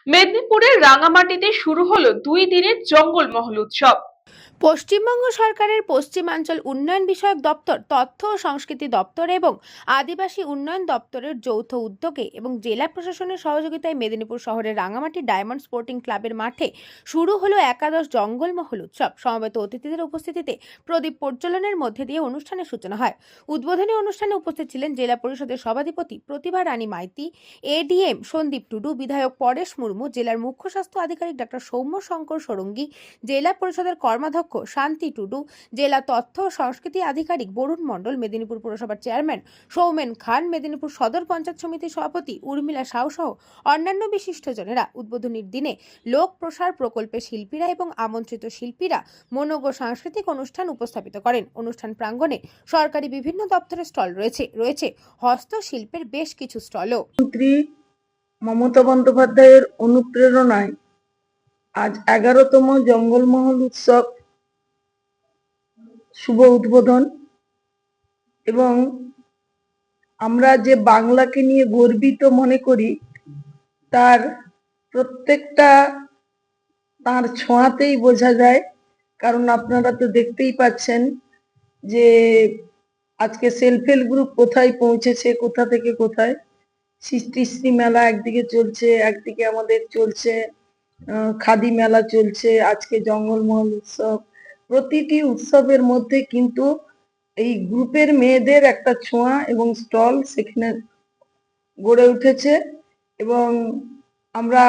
মেদিনীপুরের রাঙামাটিতে শুরু হলো 2 দিনের জঙ্গলমহল উৎসব। পশ্চিমবঙ্গ সরকারের পশ্চিমাঞ্চল উন্নয়ন বিষয়ক দপ্তর, তথ্য ও সংস্কৃতি দপ্তর এবং আদিবাসী উন্নয়ন দপ্তরের যৌথ উদ্যোগে এবং জেলা প্রশাসনের সহযোগিতায় মেদিনীপুর শহরের রাঙামাটি ডায়মন্ড স্পোর্টিং ক্লাবের মাঠে শুরু হলো একাদশ জঙ্গলমহল উৎসব। সমবেত অতিথিদের উপস্থিতিতে প্রদীপ প্রজ্বলনের মধ্যে দিয়ে অনুষ্ঠানের সূচনা হয়। উদ্বোধনী অনুষ্ঠানে উপস্থিত ছিলেন জেলা পরিষদের সভাধিপতি প্রতিভা রানী মাইতি, এডিএম সন্দীপ টুডু, বিধায়ক পরেশ মুর্মু, জেলার মুখ্য স্বাস্থ্য আধিকারিক ডক্টর সৌম্য শঙ্কর ষড়ঙ্গী, জেলা পরিষদের কর্মাধ্যক্ষ শান্তি টুডু, জেলা তথ্য ও সংস্কৃতি আধিকারিক বরুণ মণ্ডল, মেদিনীপুর পুরসভার চেয়ারম্যান সৌমেন খান, মেদিনীপুর সদর পঞ্চায়েত সমিতির সভাপতি উর্মিলা সাউ সহ অন্যান্য বিশিষ্টজনেরা উদ্বোধনীর দিনে লোক প্রসার প্রকল্পের শিল্পীরা এবং আমন্ত্রিত শিল্পীরা মনোজ্ঞ সাংস্কৃতিক অনুষ্ঠান উপস্থাপিত করেন। অনুষ্ঠান প্রাঙ্গণে সরকারি বিভিন্ন দপ্তরের স্টল রয়েছে হস্তশিল্পের বেশ কিছু স্টলও। মন্ত্রী মমতা বন্দ্যোপাধ্যায়ের অনুপ্রেরণায় আজ 11তম জঙ্গলমহল উৎসব শুভ উদ্বোধন। এবং আমরা যে বাংলাকে নিয়ে গর্বিত মনে করি তার প্রত্যেকটা তার ছোঁয়াতেই বোঝা যায়। কারণ আপনারা তো দেখতেই পাচ্ছেন যে আজকে সেলফ হেল্প গ্রুপ কোথায় পৌঁছেছে, কোথা থেকে কোথায়। সৃষ্টিশ্রী মেলা একদিকে চলছে, একদিকে আমাদের চলছে খাদি মেলা চলছে, আজকে জঙ্গলমহল উৎসব। প্রতিটি উৎসবের মধ্যে কিন্তু এই গ্রুপের মেয়েদের একটা ছোঁয়া এবং স্টল সেখানে গড়ে উঠেছে। এবং আমরা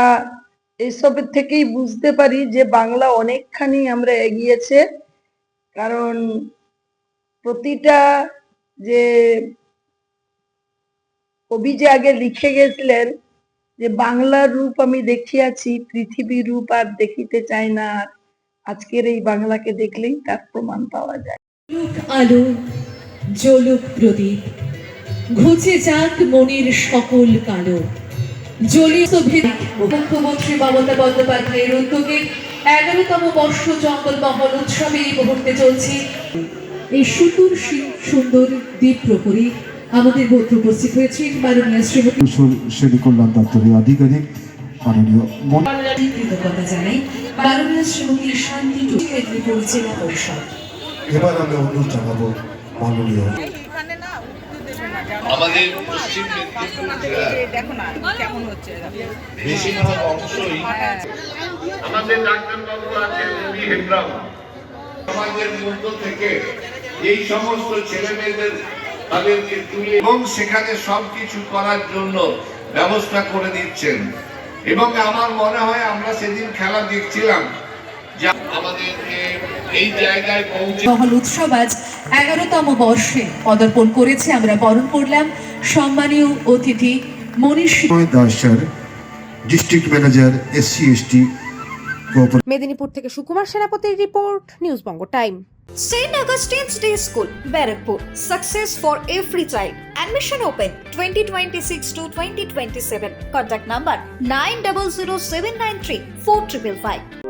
এইসবের থেকেই বুঝতে পারি যে বাংলা অনেকখানি আমরা এগিয়েছে। কারণ প্রতিটা যে কবি যে আগে লিখে গেছিলেন যে বাংলার রূপ আমি দেখিয়াছি, পৃথিবীর রূপ আর দেখিতে চাই না। আজকের এই বাংলাকে দেখলেই তার প্রমাণ পাওয়া যায়। আলো জ্বলুক প্রদীপ, ঘুচে যাক মনের সকল কালো। মুখ্যমন্ত্রী মমতা বন্দ্যোপাধ্যায়ের উদ্যোগে 11তম বর্ষ জঙ্গলমহল উৎসবে এই মুহূর্তে চলছে। এই সুন্দর দ্বীপ প্রহরী আমাদের মধ্যে উপস্থিত হয়েছেন মাননীয় শ্রীমতী শ্রেণী কল্যাণ দপ্তরের আধিকারিক মাননীয় কৃতজ্ঞতা জানাই মাননীয় শ্রীমতী শান্তি টুডু, মেদিনীপুর জেলা পরিষদ। এবার আমরা অনুরোধ জানাবো মাননীয় আমাদের পশ্চিম মেদিনীপুর জেলার বেশিরভাগ অংশই আমাদের ডাক্তারবাবু আছেন রবি হেমব্রাম। সমাজের মধ্য থেকে এই সমস্ত ছেলে মেয়েদের তাদেরকে তুলে এবং সেখানে সবকিছু করার জন্য ব্যবস্থা করে দিচ্ছেন। এবং আমার মনে হয় আমরা সেদিন খেলা দেখছিলাম যে আমাদেরকে এই জায়গায় পৌঁছে মহল উৎসব আজ 11তম বর্ষে পদার্পণ করেছে। আমরা বরণ করলাম সম্মানীয় অতিথি মনীষী দাসের ডিস্ট্রিক্ট ম্যানেজার SC/ST। মেদিনীপুর থেকে সুকুমার সেনাপতির report, news Banga time. St. Augustine's Day School, Barrackpur. Success for every child. Admission open 2026 to 2027. Contact number 900793 4555.